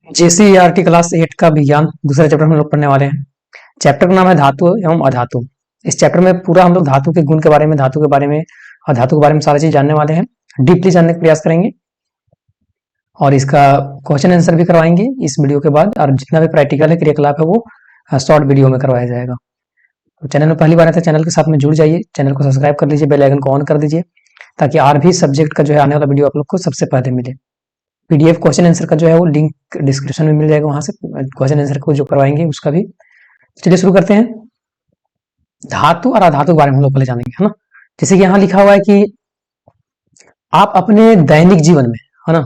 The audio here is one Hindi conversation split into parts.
JCERT क्लास 8 का विज्ञान दूसरा चैप्टर हम लोग पढ़ने वाले हैं। चैप्टर का नाम है धातु एवं अधातु। इस चैप्टर में पूरा हम लोग धातु के गुण के बारे में, धातु के बारे में और धातु के बारे में सारी चीज जानने वाले हैं। डीपली जानने का प्रयास करेंगे और इसका क्वेश्चन आंसर भी करवाएंगे इस वीडियो के बाद। और जितना भी प्रैक्टिकल है, क्रियाकलाप है, वो शॉर्ट वीडियो में करवाया जाएगा। तो चैनल में पहली बार है तो चैनल के साथ में जुड़ जाइए, चैनल को सब्सक्राइब कर लीजिए, बेल आइकन को ऑन कर दीजिए ताकि और भी सब्जेक्ट का जो है आने वाला वीडियो आप लोग को सबसे पहले मिले। पीडीएफ क्वेश्चन आंसर का जो है वो लिंक डिस्क्रिप्शन में मिल जाएगा, वहां से क्वेश्चन आंसर को जो करवाएंगे उसका भी। चलिए शुरू करते हैं। धातु और अधातु के बारे में हम लोग पहले जानेंगे, है ना। जैसे कि यहाँ लिखा हुआ है कि आप अपने दैनिक जीवन में, है ना,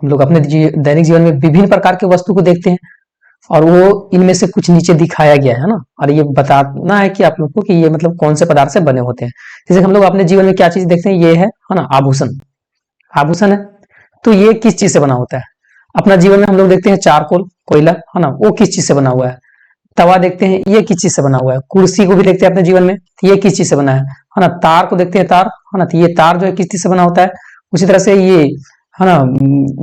हम लोग अपने दैनिक जीवन में विभिन्न प्रकार के वस्तु को देखते हैं और वो इनमें से कुछ नीचे दिखाया गया है ना। और ये बताना है कि आप लोग को कि ये मतलब कौन से पदार्थ से बने होते हैं। जैसे हम लोग अपने जीवन में क्या चीज देखते हैं, ये है ना, आभूषण। आभूषण है तो ये किस चीज से बना होता है। अपना जीवन में हम लोग देखते हैं चारकोल, कोयला, है ना, वो किस चीज से बना हुआ है। तवा देखते हैं, ये किस चीज से बना हुआ है। कुर्सी को भी देखते हैं अपने जीवन में, तो ये किस चीज से बना है ना। तार को देखते हैं, तार, है ना, तो ये तार जो है किस चीज से बना होता है। उसी तरह से ये, है ना,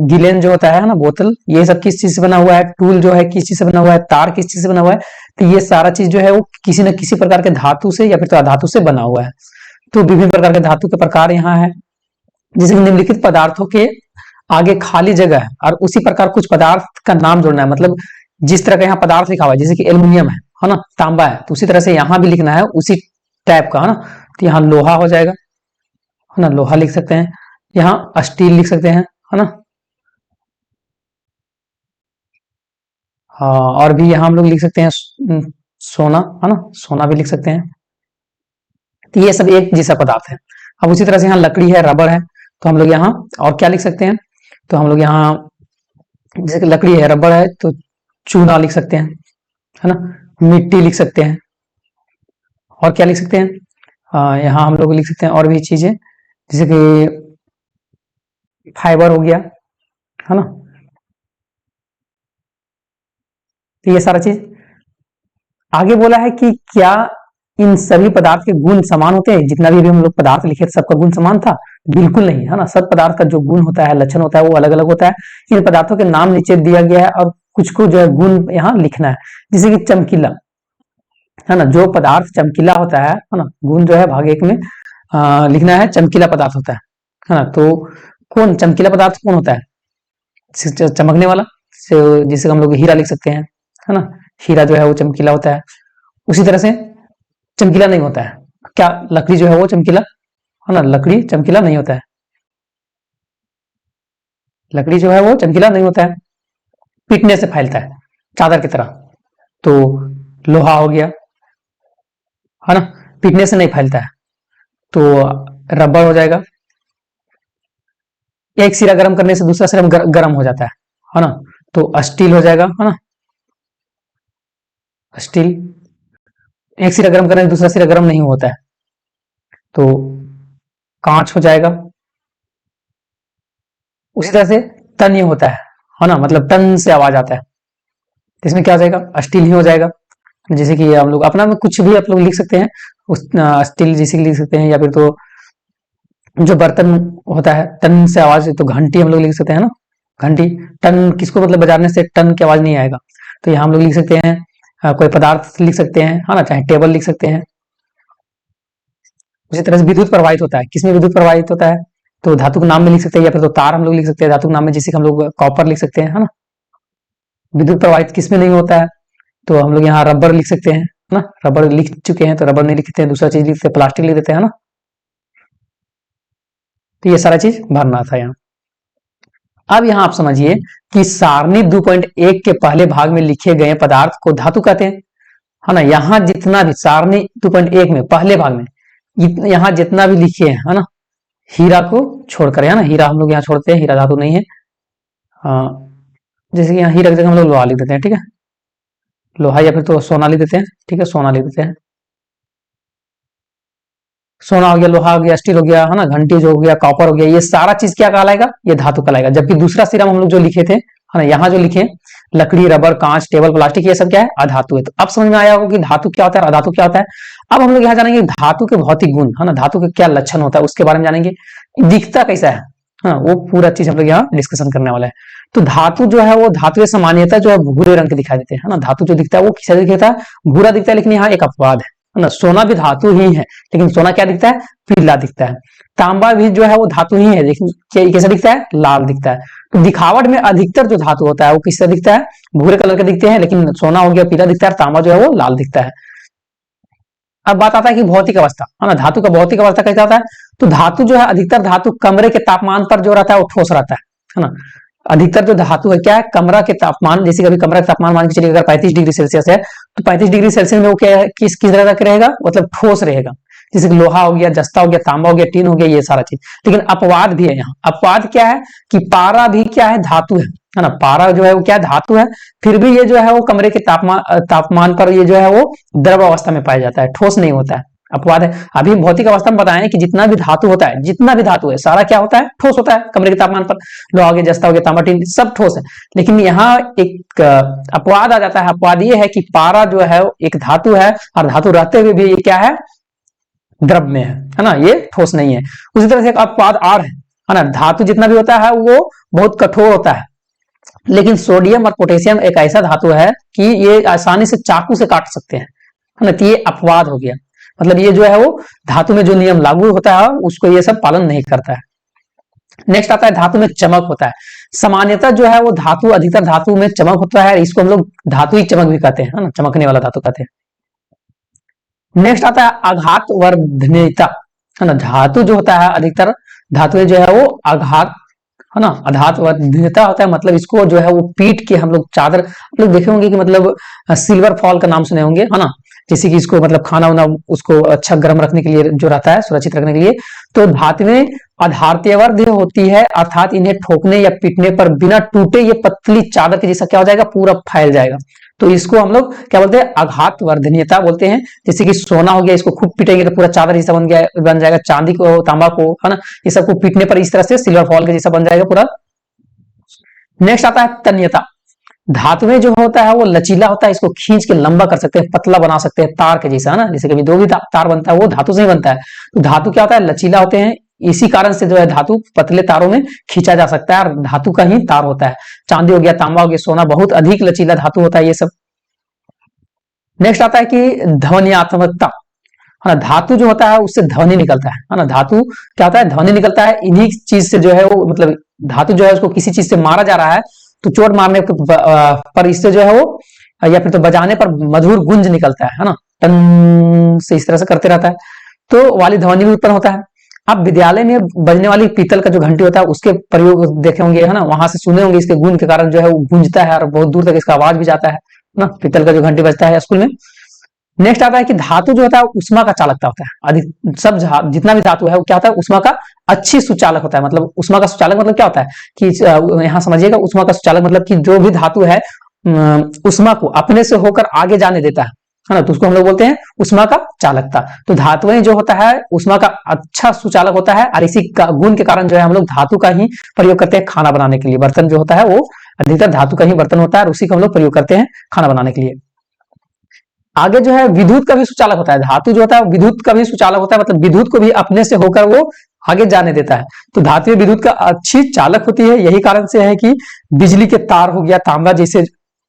गिलेन जो होता है ना, बोतल, ये सब किस चीज से बना हुआ है। टूल जो है किस चीज से बना हुआ है। तार किस चीज से बना हुआ है। तो ये सारा चीज जो है वो किसी न किसी प्रकार के धातु से या फिर तो अधातु से बना हुआ है। तो विभिन्न प्रकार के धातु के प्रकार यहाँ है। जैसे निम्नलिखित पदार्थों के आगे खाली जगह है और उसी प्रकार कुछ पदार्थ का नाम जोड़ना है। मतलब जिस तरह का यहाँ पदार्थ लिखा हुआ है, जैसे कि एल्युमिनियम है ना, तांबा है, तो उसी तरह से यहाँ भी लिखना है उसी टाइप का, है ना। तो यहाँ लोहा हो जाएगा, है ना, लोहा लिख सकते हैं। यहाँ स्टील लिख सकते हैं, है ना। हाँ, और भी यहाँ हम लोग लिख सकते हैं सोना, है ना, सोना भी लिख सकते हैं। तो ये सब एक जैसा पदार्थ है। अब उसी तरह से यहाँ लकड़ी है, रबड़ है, तो हम लोग यहाँ और क्या लिख सकते हैं। तो हम लोग यहाँ जैसे कि लकड़ी है, रबड़ है, तो चूना लिख सकते हैं, है ना, मिट्टी लिख सकते हैं। और क्या लिख सकते हैं, यहाँ हम लोग लिख सकते हैं और भी चीजें, जैसे कि फाइबर हो गया, है ना। तो ये सारा चीज आगे बोला है कि क्या इन सभी पदार्थ के गुण समान होते हैं। जितना भी हम लोग पदार्थ लिखे सबका गुण समान था, बिल्कुल नहीं, है ना। सब पदार्थ का जो गुण होता है, लक्षण होता है, वो अलग अलग होता है। इन पदार्थों के नाम नीचे दिया गया है और कुछ को जो है गुण यहाँ लिखना है। जैसे कि चमकीला, है ना, जो पदार्थ चमकीला होता है ना, गुण जो है भाग एक में लिखना है, चमकीला पदार्थ होता है ना। तो कौन चमकीला पदार्थ कौन होता है, चमकने वाला। जिसे हम लोग हीरा लिख सकते हैं, है ना, हीरा जो है वो चमकीला होता है। उसी तरह से चमकीला नहीं होता है क्या, लकड़ी जो है वो चमकीला, है ना, लकड़ी चमकीला नहीं होता है। लकड़ी जो है वो चमकीला नहीं होता है, पीटने से फैलता है चादर की तरह। तो लोहा हो गया, है ना, पीटने से नहीं फैलता है। तो रबर हो जाएगा, एक सिरा गर्म करने से दूसरा सिरा गर्म हो जाता है ना। तो स्टील हो जाएगा, है ना, स्टील। एक सिरा गर्म करने से दूसरा सिरा गर्म नहीं होता है, तो कांच हो जाएगा। उसी तरह से टन ही होता है ना, मतलब टन से आवाज आता है, इसमें क्या हो जाएगा, स्टील ही हो जाएगा। जैसे कि हम लोग अपना में कुछ भी आप लोग लिख सकते हैं, उस स्टील जैसे लिख सकते हैं, या फिर तो जो बर्तन होता है टन से आवाज, तो घंटी हम लोग लिख सकते हैं ना, घंटी। टन किसको मतलब बजाने से टन की आवाज नहीं आएगा। तो यहाँ हम लोग लिख सकते हैं कोई पदार्थ लिख सकते हैं, है ना, चाहे टेबल लिख सकते हैं। उसी तरह से विद्युत प्रवाहित होता है, किसमें विद्युत प्रवाहित होता है, तो धातु के नाम में लिख सकते हैं, या फिर तो तार हम लोग लिख सकते हैं धातु के नाम में, जैसे हम लोग कॉपर लिख सकते हैं, है ना। विद्युत प्रवाहित किसमें नहीं होता है, तो हम लोग यहाँ रबर लिख सकते हैं ना। रबर लिख चुके हैं तो रबर नहीं लिखते हैं, दूसरा चीज लिखते हैं, प्लास्टिक लिख देते हैं ना। तो ये सारा चीज भरना था यहाँ। अब यहाँ आप समझिए कि सारणी 2.1 के पहले भाग में लिखे गए पदार्थ को धातु कहते हैं, है ना। यहाँ जितना भी सारणी 2.1 में पहले भाग में यहाँ जितना भी लिखे हैं, है ना, हीरा को छोड़कर, है ना, हीरा हम लोग यहाँ छोड़ते हैं, हीरा धातु नहीं है। जैसे कि यहाँ हीरा की जगह हम लोग लोहा लिख देते हैं, ठीक है, लोहा, या फिर तो सोना लिख देते हैं, ठीक है, सोना लिख देते हैं। सोना हो गया, लोहा हो गया, स्टील हो गया, है ना, घंटी जो हो गया, कॉपर हो गया, ये सारा चीज क्या कहलाएगा, ये धातु कहलाएगा। जबकि दूसरा सिरा हम लोग जो लिखे थे, है ना, यहाँ जो लिखे लकड़ी, रबर, कांच, टेबल, प्लास्टिक, ये सब क्या है, अधातु है। तो अब समझ में आया होगा कि धातु क्या होता है, अधातु क्या होता है। अब हम लोग यहाँ जानेंगे धातु के भौतिक गुण, है ना, धातु के क्या लक्षण होता है उसके बारे में जानेंगे। दिखता कैसा है, हाँ, वो पूरा चीज हम लोग यहाँ डिस्कशन करने वाला है। तो धातु जो है वो धातु सामान्यता जो है भूरे रंग के दिखाई देते हैं, है ना। धातु जो दिखता है वो किस दिखता है, भूरा दिखता है, लेकिन यहाँ एक अपवाद है ना। सोना भी धातु ही है, लेकिन सोना क्या दिखता है, पीला दिखता है। तांबा भी जो है वो धातु ही है, लेकिन कैसा दिखता है, लाल दिखता है। तो दिखावट में अधिकतर जो धातु होता है वो किससे दिखता है, भूरे कलर के दिखते हैं, लेकिन सोना हो गया पीला दिखता है, तांबा जो है वो लाल दिखता है। अब बात आता है कि भौतिक अवस्था, है ना। धातु का भौतिक अवस्था कैसा होता है, तो धातु जो है अधिकतर धातु कमरे के तापमान पर जो रहता है वो ठोस रहता है ना। अधिकतर जो धातु है क्या है, कमरा के तापमान, जैसे कभी कमरा का तापमान मान के चलिए अगर 35 डिग्री सेल्सियस है, तो 35 डिग्री सेल्सियस में वो क्या है, किस तरह का रहेगा, मतलब ठोस रहेगा। जैसे कि लोहा हो गया, जस्ता हो गया, तांबा हो गया, टीन हो गया, ये सारा चीज। लेकिन अपवाद भी है यहाँ। अपवाद क्या है कि पारा भी क्या है, धातु है ना। पारा जो है वो क्या है, धातु है, फिर भी ये जो है वो कमरे के तापमान पर ये जो है वो द्रव अवस्था में पाया जाता है, ठोस नहीं होता है। अपवाद है। अभी भौतिक अवस्था में बताएं कि जितना भी धातु होता है, जितना भी धातु है सारा क्या होता है, ठोस होता है कमरे के तापमान पर। लोहा हो गया, जस्ता हो गया, तांबा, टीन, सब ठोस है। लेकिन यहाँ एक अपवाद आ जाता है। अपवाद ये है कि पारा जो है एक धातु है, और धातु रहते हुए भी ये क्या है, द्रव में है ना, ये ठोस नहीं है। उसी तरह से एक अपवाद और है ना, धातु जितना भी होता है वो बहुत कठोर होता है, लेकिन सोडियम और पोटेशियम एक ऐसा धातु है कि ये आसानी से चाकू से काट सकते हैं, है ना। तो ये अपवाद हो गया, मतलब ये जो है वो धातु में जो नियम लागू होता है उसको ये सब पालन नहीं करता है। नेक्स्ट आता है धातु में चमक होता है। सामान्यतः जो है वो धातु, अधिकतर धातु में चमक होता है, इसको हम लोग धातु ही चमक भी कहते हैं, है ना, चमकने वाला धातु कहते हैं। नेक्स्ट आता है आघात वर्धनीयता, है ना। धातु जो होता है, अधिकतर धातु जो है वो आघात, है ना, आघात वर्धनीयता होता है। मतलब इसको जो है वो पीट के हम लोग चादर, आप लोग देखे होंगे कि मतलब सिल्वर फॉल का नाम सुने होंगे, है ना। जैसे कि इसको मतलब खाना उना उसको अच्छा गर्म रखने के लिए जो रहता है, सुरक्षित रखने के लिए। तो धातु में आधारत्यवर्ध होती है, अर्थात इन्हें ठोकने या पीटने पर बिना टूटे ये पतली चादर के जैसा क्या हो जाएगा, पूरा फैल जाएगा। तो इसको हम लोग क्या बोलते हैं, आघात वर्धनीयता बोलते हैं। जैसे कि सोना हो गया, इसको खूब पीटेंगे तो पूरा चादर जैसा बन जाएगा। चांदी को, तांबा को, है ना, ये सबको पीटने पर इस तरह से सिल्वर फॉल के जैसा बन जाएगा पूरा। नेक्स्ट आता है तन्यता। धातु में जो होता है वो लचीला होता है, इसको खींच के लंबा कर सकते हैं, पतला बना सकते हैं, तार के जैसा, है ना। जैसे कभी दो भी तार बनता है वो धातु से ही बनता है। तो धातु क्या होता है, लचीला होते हैं, इसी कारण से जो है धातु पतले तारों में खींचा जा सकता है, और धातु का ही तार होता है। चांदी हो गया, तांबा हो गया, सोना बहुत अधिक लचीला धातु होता है ये सब। नेक्स्ट आता है कि ध्वनियात्मकता, है ना। धातु जो होता है उससे ध्वनि निकलता है ना। धातु क्या होता है, ध्वनि निकलता है। इन्हीं चीज से जो है वो, मतलब धातु जो है उसको किसी चीज से मारा जा रहा है तो चोट मारने पर इससे जो है वो, या फिर तो बजाने पर मधुर गुंज निकलता है ना, टन से इस तरह से करते रहता है, तो वाली ध्वनि भी उत्पन्न होता है। आप विद्यालय में बजने वाली पीतल का जो घंटी होता है उसके प्रयोग देखे होंगे, है ना, वहां से सुने होंगे, इसके गुण के कारण जो है वो गूंजता है और बहुत दूर तक इसका आवाज भी जाता है ना, पीतल का जो घंटी बजता है स्कूल में। नेक्स्ट आता है कि धातु जो होता है उष्मा का चालकता होता है। अधिक सब जितना भी धातु है वो क्या होता है, उष्मा का अच्छी सुचालक होता है। मतलब उष्मा का सुचालक मतलब क्या होता है कि यहाँ समझिएगा, उष्मा का सुचालक मतलब कि जो भी धातु है उष्मा को अपने से होकर आगे जाने देता है ना, तो उसको हम लोग बोलते हैं उष्मा का चालकता। तो धातुएं जो होता है उष्मा का अच्छा सुचालक होता है, और इसी का गुण के कारण जो है हम लोग धातु का ही प्रयोग करते हैं खाना बनाने के लिए। बर्तन जो होता है वो अधिकतर धातु का ही बर्तन होता है, और उसी को हम लोग प्रयोग करते हैं खाना बनाने के लिए। आगे जो है विद्युत का भी सुचालक होता है। धातु जो होता है विद्युत का भी सुचालक होता है, मतलब विद्युत को भी अपने से होकर वो आगे जाने देता है। तो धातु विद्युत का अच्छी चालक होती है। यही कारण से है कि बिजली के तार हो गया, तांबा जैसे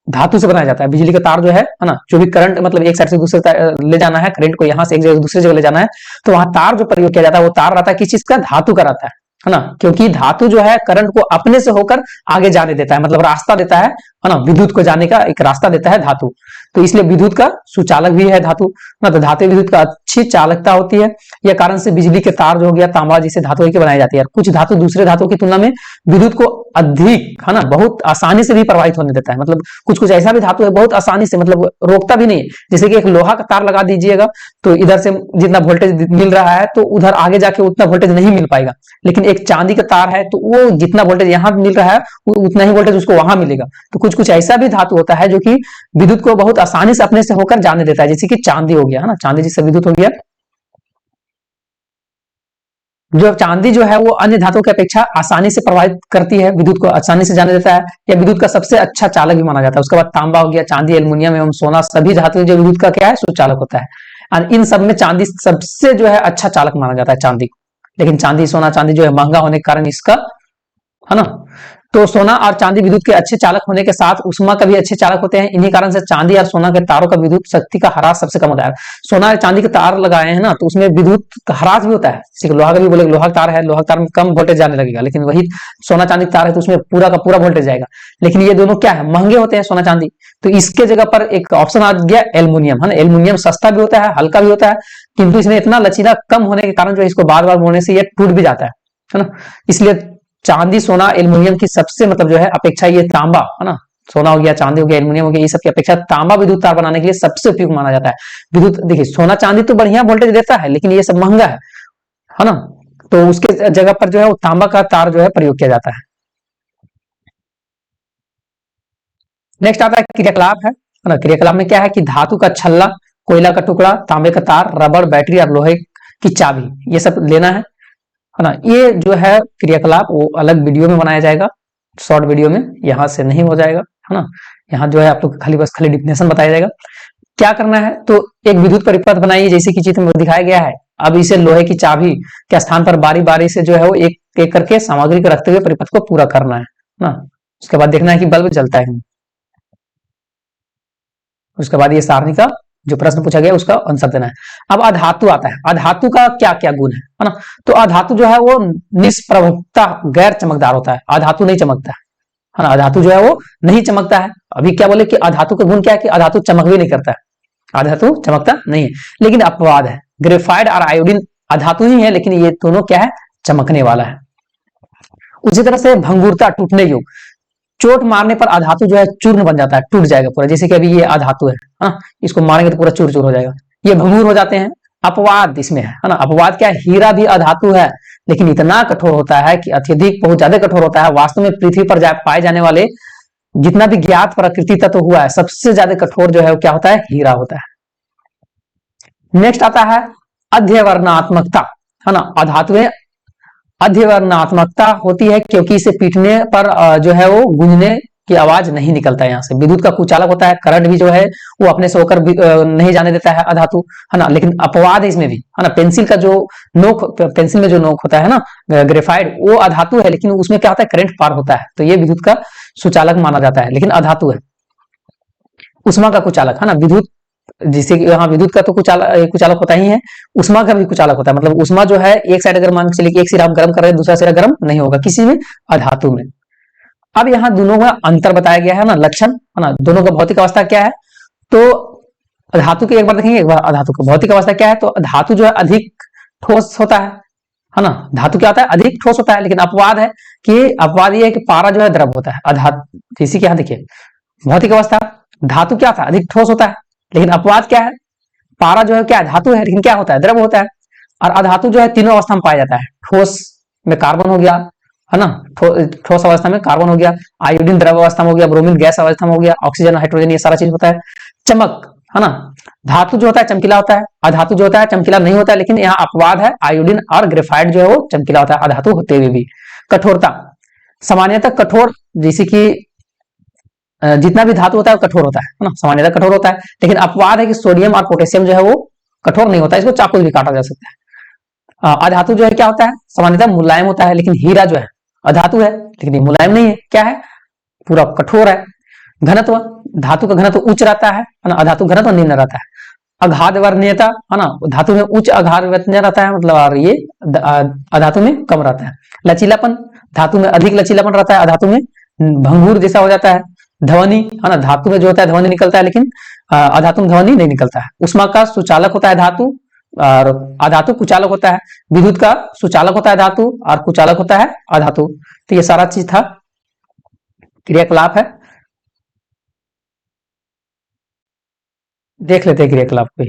धातु से बनाया जाता है। बिजली का तार जो है ना, जो भी करंट मतलब एक साइड से दूसरे ले जाना है, करंट को यहाँ से एक जगह दूसरी जगह ले जाना है, तो वहां तार जो प्रयोग किया जाता है वो तार रहता है किस चीज का, धातु का रहता है ना। क्योंकि धातु जो है करंट को अपने से होकर आगे जाने देता है, मतलब रास्ता देता है ना, विद्युत को जाने का एक रास्ता देता है धातु। तो इसलिए विद्युत का सुचालक भी है धातु ना। तो धातु विद्युत का अच्छी चालकता होती है। यह कारण से बिजली के तार जो हो गया, तांबा जैसे धातुओं की बनाई जाती है। कुछ धातु दूसरे धातुओं की तुलना में विद्युत को अधिक, है ना, बहुत आसानी से भी प्रवाहित होने देता है। मतलब कुछ कुछ ऐसा भी धातु है बहुत आसानी से, मतलब रोकता भी नहीं है। जैसे कि एक लोहा का तार लगा दीजिएगा तो इधर से जितना वोल्टेज मिल रहा है तो उधर आगे जाके उतना वोल्टेज नहीं मिल पाएगा। लेकिन एक चांदी का तार है तो वो जितना वोल्टेज यहाँ मिल रहा है उतना ही वोल्टेज उसको वहां मिलेगा। तो कुछ कुछ ऐसा भी धातु होता है जो कि विद्युत को बहुत आसानी से अपने से होकर जाने देता है, जैसे कि चांदी हो गया, है ना, चांदी जिससे विद्युत हो गया। जो चांदी जो है वो अन्य धातुओं की अपेक्षा आसानी से प्रभावित करती है, विद्युत को आसानी से जाने देता है, या विद्युत का सबसे अच्छा चालक भी माना जाता है। उसके बाद तांबा हो गया, चांदी, एल्युमिनियम एवं सोना, सभी धातु जो विद्युत का क्या है, सुचालक होता है। और इन सब में चांदी सबसे जो है अच्छा चालक माना जाता है, चांदी। लेकिन चांदी, सोना चांदी जो है महंगा होने के कारण इसका है ना। तो सोना और चांदी विद्युत के अच्छे चालक होने के साथ उष्मा का भी अच्छे चालक होते हैं। इन्हीं कारण से चांदी और सोना के तारों का विद्युत शक्ति का ह्रास सबसे कम होता है। सोना और चांदी के तार लगाए हैं ना, तो उसमें विद्युत का ह्रास भी होता है। ठीक, लोहा का भी बोले, लोहा का तार है, लोहा का तार में कम वोल्टेज जाने लगेगा, लेकिन वही सोना चांदी का तार है तो उसमें पूरा का पूरा वोल्टेज जाएगा। लेकिन ये दोनों क्या है, महंगे होते हैं सोना चांदी। तो इसके जगह पर एक ऑप्शन आ गया एल्युमिनियम, है ना। एल्युमिनियम सस्ता भी होता है, हल्का भी होता है, किंतु इसमें इतना लचीला कम होने के कारण जो इसको बार बार मोड़ने से ये टूट भी जाता है ना। इसलिए चांदी सोना एल्युमिनियम की सबसे मतलब जो है अपेक्षा ये तांबा, है ना। सोना हो गया, चांदी हो गया, एल्युमिनियम हो गया, ये सब की अपेक्षा तांबा विद्युत तार बनाने के लिए सबसे उपयुक्त माना जाता है। विद्युत देखिए, सोना चांदी तो बढ़िया वोल्टेज देता है, लेकिन ये सब महंगा है ना। तो उसके जगह पर जो है वो तांबा का तार जो है प्रयोग किया जाता है। नेक्स्ट आता है क्रियाकलाप है ना। क्रियाकलाप में क्या है कि धातु का छल्ला, कोयला का टुकड़ा, तांबे का तार, रबड़, बैटरी और लोहे की चाबी, ये सब लेना है ना। ये जो है क्रियाकलाप वो अलग वीडियो में बनाया जाएगा, शॉर्ट वीडियो में, यहां से नहीं हो जाएगा, है ना। यहाँ जो है आप लोग खाली बस खाली डिफिनेशन बताया जाएगा। क्या करना है, तो एक विद्युत परिपथ बनाइए जैसे कि चित्र में दिखाया गया है। अब इसे लोहे की चाबी के स्थान पर बारी बारी से जो है वो एक एक करके सामग्री को रखते हुए परिपथ को पूरा करना है ना। उसके बाद देखना है कि बल्ब जलता है। उसके बाद ये सारणी का जो प्रश्न पूछा गया उसका आंसर देना है। अब अधातु आता है। अधातु का क्या क्या गुण है ना। तो अधातु जो है वो निष्प्रभता, गैर चमकदार होता है। अधातु नहीं चमकता है ना। अधातु जो है वो नहीं चमकता है। अभी क्या बोले कि अधातु का गुण क्या है कि अधातु चमक भी नहीं करता है। अधातु चमकता नहीं है, लेकिन अपवाद है। ग्रेफाइड और आयोडीन अधातु ही है, लेकिन ये दोनों क्या है, चमकने वाला है। उसी तरह से भंगुरता, टूटने योग, चोट मारने पर अधातु जो है चूर्ण बन जाता है, टूट जाएगा पूरा। जैसे कि अभी ये अधातु है, हाँ, इसको मारेंगे तो पूरा चूर चूर हो जाएगा, ये भंगुर हो जाते हैं। अपवाद इसमें है ना। अपवाद क्या है, हीरा भी अधातु है, लेकिन इतना कठोर होता है कि अत्यधिक बहुत ज्यादा कठोर होता है। वास्तव में पृथ्वी पर पाए जाने वाले जितना भी ज्ञात प्रकृति तत्व हुआ है, सबसे ज्यादा कठोर जो है वो क्या होता है, हीरा होता है। नेक्स्ट आता है अध्यवर्णात्मकता, है ना। अधातुएं अध्यवर्णात्मकता होती है क्योंकि इसे पीटने पर जो है वो गूंजने की आवाज नहीं निकलता है। यहाँ से विद्युत का कुचालक होता है। करंट भी जो है वो अपने से होकर नहीं जाने देता है अधातु, है ना। लेकिन अपवाद है इसमें भी, है ना। पेंसिल का जो नोक, पेंसिल में जो नोक होता है ना, ग्रेफाइट, वो अधातु है, लेकिन उसमें क्या होता है, करंट पार होता है, तो ये विद्युत का सुचालक माना जाता है, लेकिन अधातु है। उष्मा का कुचालक, है ना। विद्युत जिसे यहाँ विद्युत का तो कुचालक होता ही है, उष्मा का भी कुचालक होता है। मतलब उष्मा जो है एक साइड अगर मान के चलिए कि एक सिरा हम गर्म कर रहे हैं, दूसरा सिरा गर्म नहीं होगा किसी में अधातु में। अब यहाँ दोनों का अंतर बताया गया है ना, लक्षण, है ना। दोनों का भौतिक अवस्था क्या है, तो धातु की एक बार देखेंगे, एक बार अधातु का भौतिक अवस्था क्या है। तो धातु जो है अधिक ठोस होता है ना। धातु क्या होता है, अधिक ठोस होता है। लेकिन अपवाद है कि अपवाद ये है कि पारा जो है द्रव होता है। अधातु जैसे कि यहाँ देखिए भौतिक अवस्था, धातु क्या था, अधिक ठोस होता है, लेकिन अपवाद क्या है, पारा जो है क्या है, धातु है, लेकिन क्या होता है, द्रव होता है। और अधातु जो है तीनों अवस्था में पाया जाता है। ठोस में कार्बन हो गया, है ना, ठोस अवस्था में कार्बन हो गया, आयोडीन द्रव अवस्था में हो गया, ब्रोमीन गैस अवस्था में हो गया, ऑक्सीजन, हाइड्रोजन, ये सारा चीज होता है। चमक, है ना, धातु जो होता है चमकीला होता है, अधातु जो होता है चमकीला नहीं होता है, लेकिन यहाँ अपवाद है, आयोडीन और ग्रेफाइट जो है वो चमकीला होता है अधातु होते हुए भी। कठोरता, सामान्यतः कठोर, जैसे कि जितना भी धातु होता है वो कठोर होता है ना, सामान्यतः कठोर होता है। लेकिन अपवाद है कि सोडियम और पोटेशियम जो है वो कठोर नहीं होता है, इसको चाकू से भी काटा जा सकता है। अधातु जो है क्या होता है, सामान्यतः मुलायम होता है, लेकिन हीरा जो है अधातु है, लेकिन ये मुलायम नहीं है, क्या है, पूरा कठोर है। घनत्व, धातु का घनत्व उच्च रहता है ना, अधातु घनत्व निम्न रहता है। अघाध वर्णीयता, है ना, धातु में उच्च अघाध वर्णीय रहता है, मतलब और ये अधातु में कम रहता है। लचीलापन, धातु में अधिक लचीलापन रहता है, अधातु में भंगुर जैसा हो जाता है। ध्वनि, है ना, धातु में जो होता है ध्वनि निकलता है, लेकिन अधातु में ध्वनि नहीं निकलता है। उष्मा का सुचालक होता है धातु, और अधातु कुचालक होता है। विद्युत का सुचालक होता है धातु, और कुचालक होता है अधातु। तो ये सारा चीज था, क्रियाकलाप है, देख लेते हैं क्रियाकलाप को।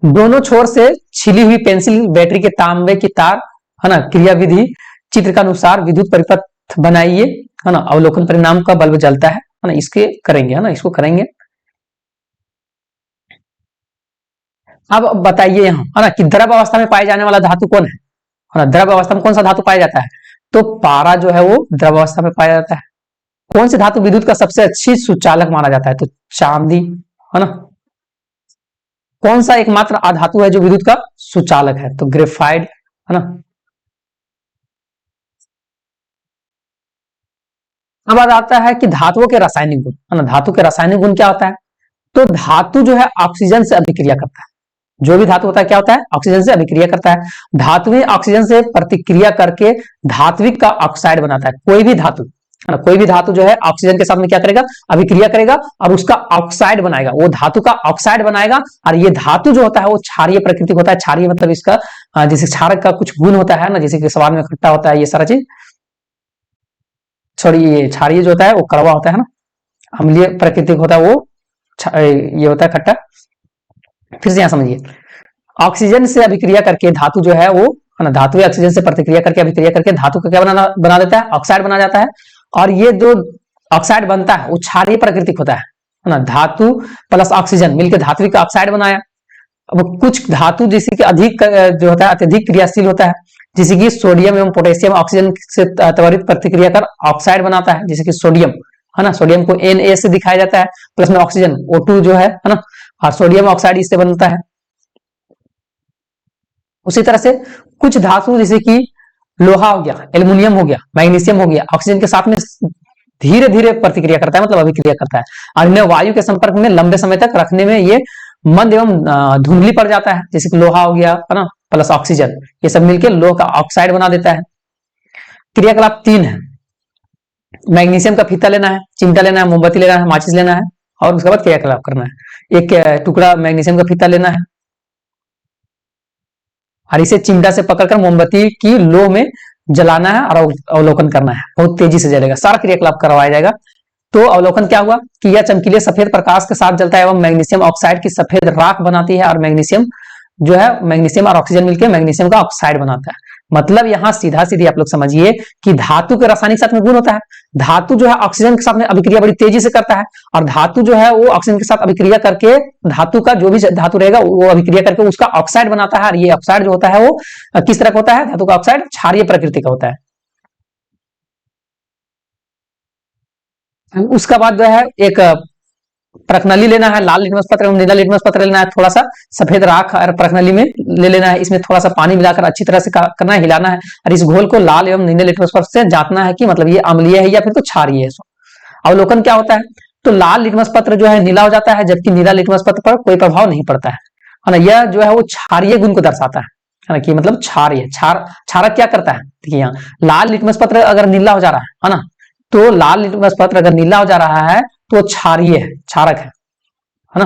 दोनों छोर से छिली हुई पेंसिल, बैटरी के तांबे की तार, है ना, क्रिया विधि चित्र के अनुसार विद्युत परिपथ बनाइए, है ना। अवलोकन परिणाम का बल्ब जलता है ना, इसके करेंगे, है ना, इसको करेंगे। अब बताइए यहाँ, है ना, कि द्रव अवस्था में पाए जाने वाला धातु कौन है ना। द्रव अवस्था में कौन सा धातु पाया जाता है, तो पारा जो है वो द्रव अवस्था में पाया जाता है। कौन सी धातु विद्युत का सबसे अच्छी सुचालक माना जाता है, तो चांदी, है ना। कौन सा एकमात्र अधातु है जो विद्युत का सुचालक है, तो ग्रेफाइट, है ना। अब बात आता है कि धातुओं के रासायनिक गुण, है ना। धातु के रासायनिक गुण क्या होता है? तो धातु जो है ऑक्सीजन से अभिक्रिया करता है। जो भी धातु होता है क्या होता है? ऑक्सीजन से अभिक्रिया करता है। धातु ऑक्सीजन से प्रतिक्रिया करके धात्विक का ऑक्साइड बनाता है। कोई भी धातु, है ना, कोई भी धातु जो है ऑक्सीजन के साथ में क्या करेगा? अभिक्रिया करेगा और उसका ऑक्साइड बनाएगा, वो धातु का ऑक्साइड बनाएगा। और ये धातु जो होता है वो क्षारीय प्रकृति होता है। क्षारीय मतलब इसका जैसे क्षारक का कुछ गुण होता है ना, जैसे कि सवाल में खट्टा होता है, ये सारा चीज। सॉरी, ये क्षारीय जो होता है वो कड़वा होता है ना, अम्लीय प्रकृति होता है वो ये होता है खट्टा। फिर से यहां समझिए, ऑक्सीजन से अभिक्रिया करके धातु जो है वो, है ना, धातु ऑक्सीजन से प्रतिक्रिया करके अभिक्रिया करके धातु का क्या बना देता है? ऑक्साइड बना जाता है। और ये जो ऑक्साइड बनता है वो क्षारीय प्रकृति होता है ना। धातु प्लस ऑक्सीजन मिलकर धात्विक ऑक्साइड बनाया। अब कुछ धातु जैसे कि अधिक जो होता है अत्यधिक क्रियाशील होता है, जैसे कि सोडियम एवं पोटेशियम ऑक्सीजन से त्वरित प्रतिक्रिया कर ऑक्साइड बनाता है, जैसे कि सोडियम, है ना। सोडियम को Na से दिखाया जाता है, प्लस में ऑक्सीजन O2 जो है ना, और सोडियम ऑक्साइड इससे बनता है। उसी तरह से कुछ धातु जैसे कि लोहा हो गया, एल्युमिनियम हो गया, मैग्नीशियम हो गया, ऑक्सीजन के साथ में धीरे धीरे प्रतिक्रिया करता है, मतलब अभिक्रिया करता है। और इन्हें वायु के संपर्क में लंबे समय तक रखने में ये मंद एवं धुंधली पड़ जाता है, जैसे कि लोहा हो गया, है ना, प्लस ऑक्सीजन, ये सब मिलकर लोह का ऑक्साइड बना देता है। क्रियाकलाप 3 है। मैग्नीशियम का फीता लेना है, चिमटा लेना है, मोमबत्ती लेना है, माचिस लेना है और उसके बाद क्रियाकलाप करना है। एक टुकड़ा मैग्नीशियम का फीता लेना है और इसे चिमटा से पकड़कर मोमबत्ती की लो में जलाना है और अवलोकन करना है। बहुत तेजी से जलेगा, सारा क्रियाकलाप करवाया जाएगा। तो अवलोकन क्या हुआ कि यह चमकीले सफेद प्रकाश के साथ जलता है एवं मैग्नीशियम ऑक्साइड की सफेद राख बनाती है और मैग्नीशियम जो है, मैग्नीशियम और ऑक्सीजन मिलकर मैग्नीशियम का ऑक्साइड बनाता है। मतलब यहां सीधा सीधी आप लोग समझिए कि धातु के रासायनिक साथ में गुण होता है। धातु जो है ऑक्सीजन के साथ में अभिक्रिया बड़ी तेजी से करता है और धातु जो है वो ऑक्सीजन के साथ अभिक्रिया करके धातु का जो भी धातु रहेगा वो अभिक्रिया करके उसका ऑक्साइड बनाता है। और ये ऑक्साइड जो होता है वो किस तरह का होता है? धातु का ऑक्साइड क्षारीय प्रकृति का होता है। उसका बाद जो है एक प्रखनली लेना है, लाल लिटमस पत्र एवं नीला लिटमस पत्र लेना है, थोड़ा सा सफेद राख और प्रखनली में ले लेना है, इसमें थोड़ा सा पानी मिलाकर अच्छी तरह से करना है, हिलाना है और इस घोल को लाल एवं नीले लिटमस पत्र से जांचना है कि मतलब ये अम्लीय है या फिर तो क्षारीय है। अवलोकन क्या होता है? तो लाल लिटमस पत्र जो है नीला हो जाता है, जबकि नीला लिटमस पत्र पर कोई प्रभाव नहीं पड़ता है ना। यह जो है वो क्षारीय गुण को दर्शाता है ना, कि मतलब क्षारीय क्षारक क्या करता है? देखिए यहाँ लाल लिटमस पत्र अगर नीला हो जा रहा है ना, तो लाल लिटमस पत्र अगर नीला हो जा रहा है तो क्षारीय है, क्षारक है ना।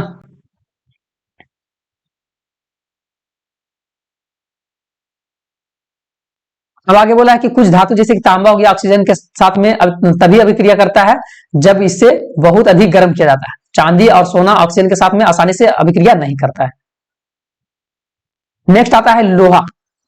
अब आगे बोला है कि कुछ धातु जैसे कि तांबा हो गया ऑक्सीजन के साथ में तभी अभिक्रिया करता है जब इससे बहुत अधिक गर्म किया जाता है। चांदी और सोना ऑक्सीजन के साथ में आसानी से अभिक्रिया नहीं करता है। नेक्स्ट आता है लोहा,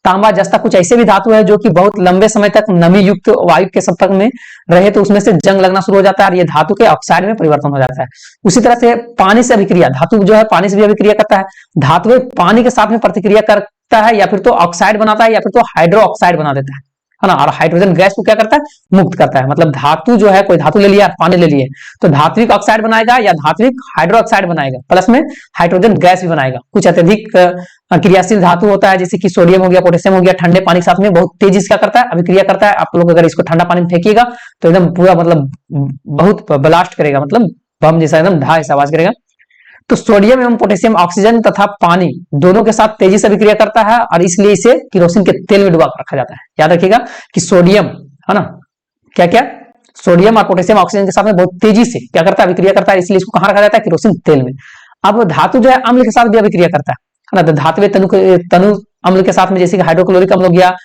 तांबा, जस्ता कुछ ऐसे भी धातु है जो कि बहुत लंबे समय तक नमी युक्त वायु के संपर्क में रहे तो उसमें से जंग लगना शुरू हो जाता है और ये धातु के ऑक्साइड में परिवर्तन हो जाता है। उसी तरह से पानी से अभिक्रिया, धातु जो है पानी से भी अभिक्रिया करता है। धातु पानी के साथ में प्रतिक्रिया करता है या फिर तो ऑक्साइड बनाता है या फिर तो हाइड्रो ऑक्साइड बना देता है ना। और हाइड्रोजन गैस को क्या करता है? मुक्त करता है। मतलब धातु जो है, कोई धातु ले लिया, पानी ले लिए, तो धात्विक ऑक्साइड बनाएगा या धात्विक हाइड्रो ऑक्साइड बनाएगा, प्लस में हाइड्रोजन गैस भी बनाएगा। कुछ अत्यधिक क्रियाशील धातु होता है जैसे कि सोडियम हो गया, पोटेशियम हो गया, ठंडे पानी के साथ में बहुत तेजी से क्या करता है? अभिक्रिया करता है। आप लोग अगर इसको ठंडा पानी में फेंकिएगा तो एकदम पूरा मतलब बहुत ब्लास्ट करेगा, मतलब बम जैसा एकदम ढा ऐसा आवाज करेगा। तो सोडियम एवं पोटेशियम ऑक्सीजन तथा पानी दोनों के साथ तेजी से अभिक्रिया करता है और इसलिए इसे केरोसिन के तेल में डुबा कर रखा जाता है। याद रखिएगा कि सोडियम, है ना, क्या क्या, सोडियम और पोटेशियम ऑक्सीजन के साथ में बहुत तेजी से क्या करता है? अभिक्रिया करता है, इसलिए इसको कहां रखा जाता है? केरोसिन तेल में। अब धातु जो है अम्ल के साथ भी अभिक्रिया करता है ना। तो धातुवे तनु अम्ल के साथ में जैसे कि हाइड्रोक्लोरिक अम्ल हो गया,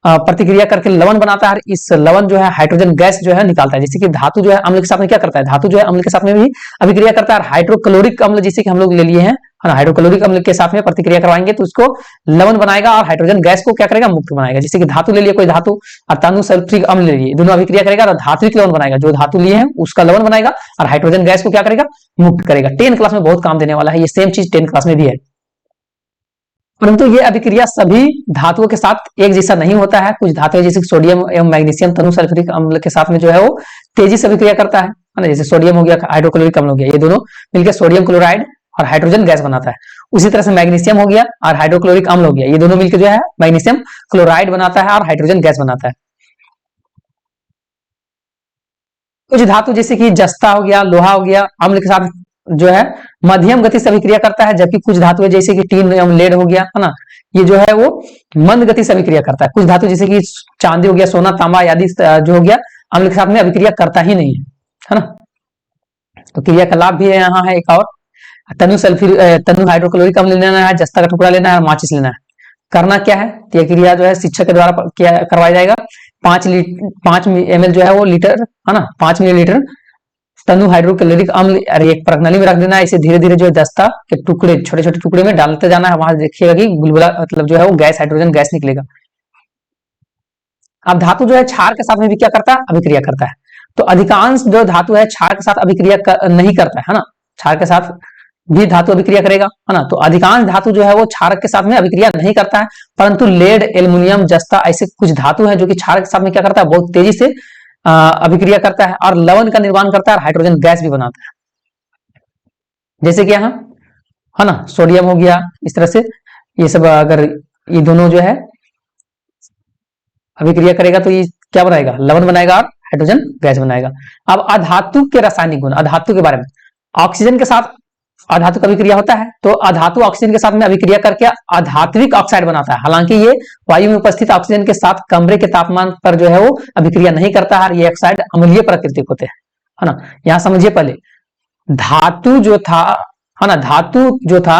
प्रतिक्रिया करके लवण बनाता है। इस लवण जो है हाइड्रोजन गैस जो है निकालता है। जैसे कि धातु जो है अम्ल के साथ में क्या करता है? धातु जो है अम्ल के साथ में भी अभिक्रिया करता है। हाइड्रोक्लोरिक अम्ल जैसे कि हम लोग ले लिए हैं, हाइड्रोक्लोरिक अम्ल के साथ में प्रतिक्रिया करवाएंगे तो उसको लवण बनाएगा और हाइड्रोजन गैस को क्या करेगा? मुक्त बनाएगा। जैसे कि धातु ले लिए कोई धातु और तनु सल्फ्यूरिक अम्ल ले लिए, दोनों अभिक्रिया करेगा और धात्विक लवण बनाएगा। जो धातु लिए हैं उसका लवण बनाएगा और हाइड्रोजन गैस को क्या करेगा? मुक्त करेगा। 10 क्लास में बहुत काम देने वाला है, ये सेम चीज 10 क्लास में भी है। परंतु ये अभिक्रिया सभी धातुओं के साथ एक जैसा नहीं होता है। कुछ धातुएं जैसे सोडियम एवं मैग्नीशियम तनु सल्फ्यूरिक अम्ल के साथ में जो है वो तेजी से अभिक्रिया करता है ना। जैसे सोडियम हो गया, हाइड्रोक्लोरिक अम्ल हो गया, ये दोनों मिलकर सोडियम क्लोराइड और हाइड्रोजन गैस बनाता है। उसी तरह से मैग्नीशियम हो गया और हाइड्रोक्लोरिक अम्ल हो गया, ये दोनों मिलकर जो है मैग्नीशियम क्लोराइड बनाता है और हाइड्रोजन गैस बनाता है। कुछ धातु जैसे कि जस्ता हो गया, लोहा हो गया, अम्ल के साथ जो है मध्यम गति से अभिक्रिया करता है, जबकि कुछ धातु है जैसे कि टीन एवं लेड हो गया, है ना, ये जो है वो मंद गति से अभिक्रिया करता है। कुछ धातु जैसे कि चांदी हो गया, सोना, तांबा आदि जो हो गया, अम्ल के साथ में अभिक्रिया करता ही नहीं है ना। तो क्रिया का लाभ भी है, यहाँ है एक और, तनु हाइड्रोक्लोरिक अम्ल लेना है, जस्ता का टुकड़ा लेना है, माचिस लेना है। करना क्या है, यह क्रिया जो है शिक्षक के द्वारा किया करवाया जाएगा। 5 ml जो है वो लीटर, है ना, 5 मिलीलीटर तनु हाइड्रोक्लोरिक अम्ल एक प्रणाली में रख देना है। इसे धीरे धीरे जो है दस्ता के टुकड़े, छोटे छोटे टुकड़े में डालते जाना है। वहां देखिएगा कि बुलबुला मतलब जो है वो गैस, हाइड्रोजन गैस निकलेगा। अब धातु जो है क्षार के साथ में भी क्या करता है, अभिक्रिया करता है। तो अधिकांश जो धातु है क्षार के साथ अभिक्रिया नहीं करता है ना, क्षार के साथ भी धातु अभिक्रिया करेगा, है ना। तो अधिकांश धातु जो है वो क्षारक के साथ में अभिक्रिया नहीं करता है, परंतु लेड, एल्युमिनियम, जस्ता ऐसे कुछ धातु है जो कि क्षारक के साथ में क्या करता है, बहुत तेजी से अभिक्रिया करता है और लवण का निर्माण करता है और हाइड्रोजन गैस भी बनाता है। जैसे कि यहाँ, है ना, सोडियम हो गया, इस तरह से ये सब अगर ये दोनों जो है अभिक्रिया करेगा तो ये क्या बनाएगा, लवण बनाएगा और हाइड्रोजन गैस बनाएगा। अब अधातु के रासायनिक गुण, अधातु के बारे में, ऑक्सीजन के साथ अधातु का अभिक्रिया होता है, तो अधातु ऑक्सीजन के साथ में अभिक्रिया करके अधात्विक ऑक्साइड बनाता है। हालांकि ये वायु में उपस्थित ऑक्सीजन के साथ कमरे के तापमान पर जो है वो अभिक्रिया नहीं करता है, ये ऑक्साइड अम्लीय प्रकृति होते हैं, है ना। यहां समझिए पहले, धातु जो था, है ना, धातु जो था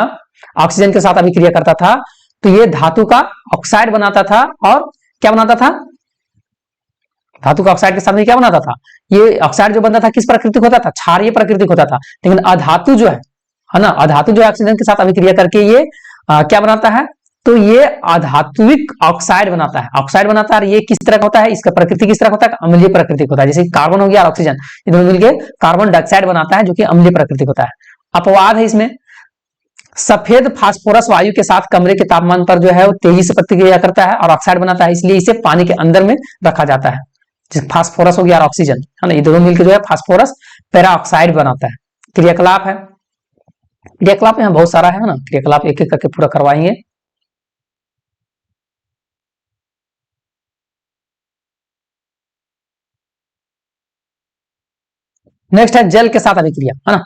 ऑक्सीजन के साथ अभिक्रिया करता था, तो ये धातु का ऑक्साइड बनाता था और क्या बनाता था, धातु का ऑक्साइड के साथ में क्या बनाता था, ये ऑक्साइड जो बनता था किस प्राकृतिक होता था, क्षारीय प्राकृतिक होता था। लेकिन अधातु जो है ना, अधातु जो है ऑक्सीजन के साथ अभिक्रिया करके ये क्या बनाता है, तो ये अधात्विक ऑक्साइड बनाता है, ऑक्साइड बनाता है। ये किस तरह का होता है, इसका प्रकृति किस तरह होता है, अम्लीय प्रकृति होता है। जैसे कार्बन हो गया और ऑक्सीजन, ये दोनों मिलकर कार्बन डाइऑक्साइड बनाता है जो कि अम्लीय प्रकृति होता है। अपवाद है इसमें, सफेद फास्फोरस वायु के साथ कमरे के तापमान पर जो है वो तेजी से प्रतिक्रिया करता है और ऑक्साइड बनाता है, इसलिए इसे पानी के अंदर में रखा जाता है। फास्फोरस हो गया और ऑक्सीजन, है ना, ये दोनों मिलकर जो है फास्फोरस पेराऑक्साइड बनाता है। क्रियाकलाप है, क्रियाकलाप यहाँ बहुत सारा है ना, क्रियाकलाप एक एक करके पूरा करवाएंगे। नेक्स्ट है जल के साथ अभिक्रिया, है ना।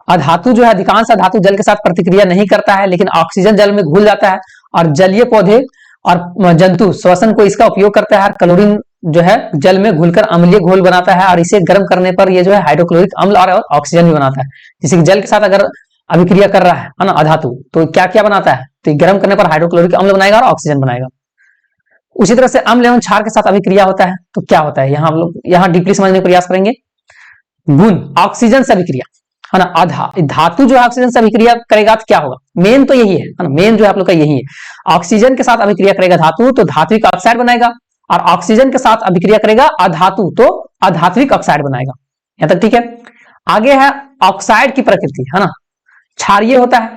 अधातु जो है, अधिकांश धातु जल के साथ प्रतिक्रिया नहीं करता है, लेकिन ऑक्सीजन जल में घुल जाता है और जलीय पौधे और जंतु श्वसन को इसका उपयोग करता है। क्लोरीन जो है जल में घुलकर अम्लीय घोल बनाता है और इसे गर्म करने पर ये जो है हाइड्रोक्लोरिक अम्ल और ऑक्सीजन भी बनाता है। जैसे कि जल के साथ अगर अभिक्रिया कर रहा है ना अधातु, तो क्या क्या बनाता है, तो गर्म करने पर हाइड्रोक्लोरिक अम्ल बनाएगा और ऑक्सीजन बनाएगा। उसी तरह से अम्ल एवं क्षार के साथ अभिक्रिया होता है, तो क्या होता है, यहाँ हम लोग यहाँ डीपली समझने का प्रयास करेंगे। गुण, ऑक्सीजन से अभिक्रिया, है ना, धातु जो है ऑक्सीजन से अभिक्रिया करेगा तो क्या होगा, मेन तो यही है ना, मेन जो है आप लोग का यही है। ऑक्सीजन के साथ अभिक्रिया करेगा धातु तो धात्विक ऑक्साइड बनाएगा, और ऑक्सीजन के साथ अभिक्रिया करेगा अधातु तो अधात्विक ऑक्साइड बनाएगा। यहां तक ठीक है। आगे है ऑक्साइड की प्रकृति, है ना, क्षारीय होता है,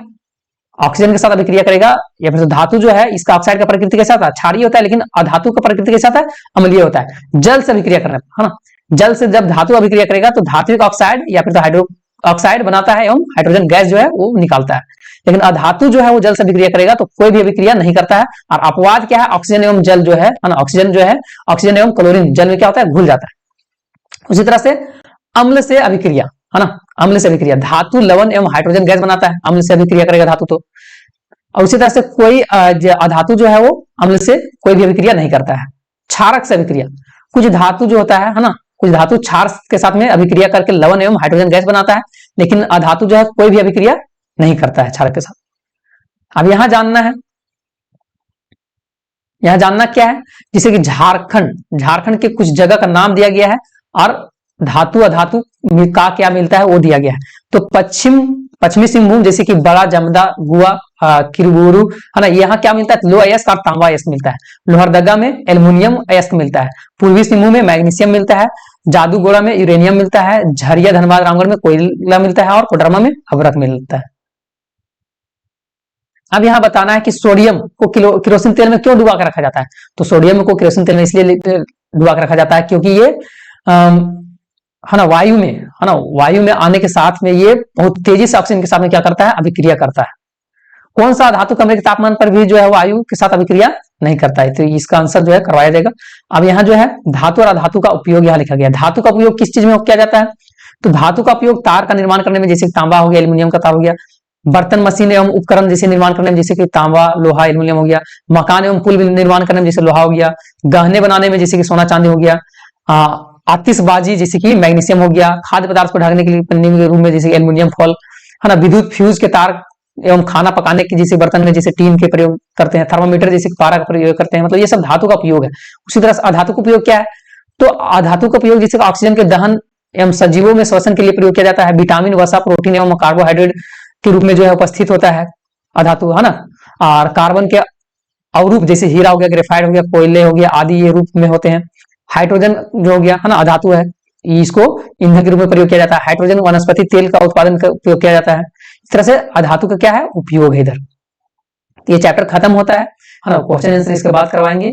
ऑक्सीजन के साथ अभिक्रिया करेगा, या फिर धातु जो है इसका ऑक्साइड का प्रकृति कैसा होता है, क्षारीय होता है, लेकिन अधातु का प्रकृति कैसा होता है, अम्लीय होता है। जल से अभिक्रिया करने पर, है ना, जल से जब धातु अभिक्रिया करेगा तो धात्विक ऑक्साइड या फिर तो हाइड्रो ऑक्साइड बनाता है एवं हाइड्रोजन गैस जो है वो निकालता है। लेकिन अधातु जो है वो जल से अभिक्रिया करेगा तो कोई भी अभिक्रिया नहीं करता है। और अपवाद क्या है, ऑक्सीजन एवं जल जो है ना, ऑक्सीजन जो है, ऑक्सीजन एवं क्लोरीन जल में क्या होता है, घुल जाता है। उसी तरह से अम्ल से अभिक्रिया, है ना, अम्ल से अभिक्रिया, धातु लवण एवं हाइड्रोजन गैस बनाता है, अम्ल से अभिक्रिया करेगा धातु तो। और उसी तरह से कोई अधातु जो है वो अम्ल से कोई भी अभिक्रिया नहीं करता है। क्षारक से अभिक्रिया, कुछ धातु जो होता है ना, कुछ धातु क्षार के साथ में अभिक्रिया करके लवण एवं हाइड्रोजन गैस बनाता है, लेकिन अधातु जो है कोई भी अभिक्रिया नहीं करता है क्षारक के साथ। अब यहां जानना है, यहां जानना क्या है, जैसे कि झारखंड, झारखंड के कुछ जगह का नाम दिया गया है और धातु अधातु का क्या मिलता है वो दिया गया है। तो पश्चिमी सिंहभूम जैसे कि बड़ा जमदा, गुआ, किरबुरु, है ना, यहाँ क्या मिलता है, लोह अयस्क और तांबा अयस्क मिलता है। लोहरदगा में एल्युमिनियम अयस्क मिलता है। पूर्वी सिंहभूम में मैग्नीशियम मिलता है। जादूगोड़ा में यूरेनियम मिलता है। झरिया, धनबाद, रामगढ़ में कोयला मिलता है और कोडरमा में अभ्रक मिलता है। अब यहाँ बताना है कि सोडियम को केरोसिन तेल में क्यों डुबा कर रखा जाता है। तो सोडियम को केरोसिन तेल में इसलिए डुबा कर रखा जाता है क्योंकि ये है ना वायु में, है ना, वायु में आने के साथ में ये बहुत तेजी से ऑक्सीजन के साथ में क्या करता है, अभिक्रिया करता है। कौन सा धातु कमरे के तापमान पर भी जो है वायु के साथ अभिक्रिया नहीं करता है, तो इसका आंसर जो है करवाया जाएगा। अब यहाँ जो है धातु और अधातु का उपयोग यहाँ लिखा गया। धातु का उपयोग किस चीज में किया जाता है, तो धातु का उपयोग तार का निर्माण करने में, जैसे तांबा हो गया, एल्यूमिनियम का तार हो गया, बर्तन मशीन एवं उपकरण जैसे निर्माण करने में, जैसे कि तांबा लोहा एल्यूमिनियम हो गया, मकान एवं पुल निर्माण करने में जैसे लोहा हो गया, गहने बनाने में जैसे कि सोना चांदी हो गया, आतिशबाजी जैसे कि मैग्नीशियम हो गया, खाद्य पदार्थ को ढकने के लिए पन्नी के रूप में जैसे एल्यूमिनियम फॉल है ना, विद्युत फ्यूज के तार एवं खाना पकाने के जैसे बर्तन में जैसे टीन के प्रयोग करते हैं, थर्मामीटर जैसे पारा का प्रयोग करते हैं, मतलब ये सब धातु का उपयोग है। उसी तरह से अधातु का उपयोग क्या है, तो अधातु का उपयोग जैसे ऑक्सीजन के दहन एवं सजीवों में श्वसन के लिए प्रयोग किया जाता है, विटामिन वसा प्रोटीन एवं कार्बोहाइड्रेट के रूप में जो है उपस्थित होता है अधातु, है ना। और कार्बन के अवरूप जैसे हीरा हो गया, ग्रेफाइट हो गया, कोयले हो गया आदि ये रूप में होते हैं। हाइड्रोजन जो हो गया है ना अधातु है, इसको ईंधन के रूप में प्रयोग किया जाता है। हाइड्रोजन वनस्पति तेल का उत्पादन का उपयोग किया जाता है। इस तरह से अधातु का क्या है उपयोग है इधर। ये चैप्टर खत्म होता है ना, क्वेश्चन आंसर इसके बाद करवाएंगे।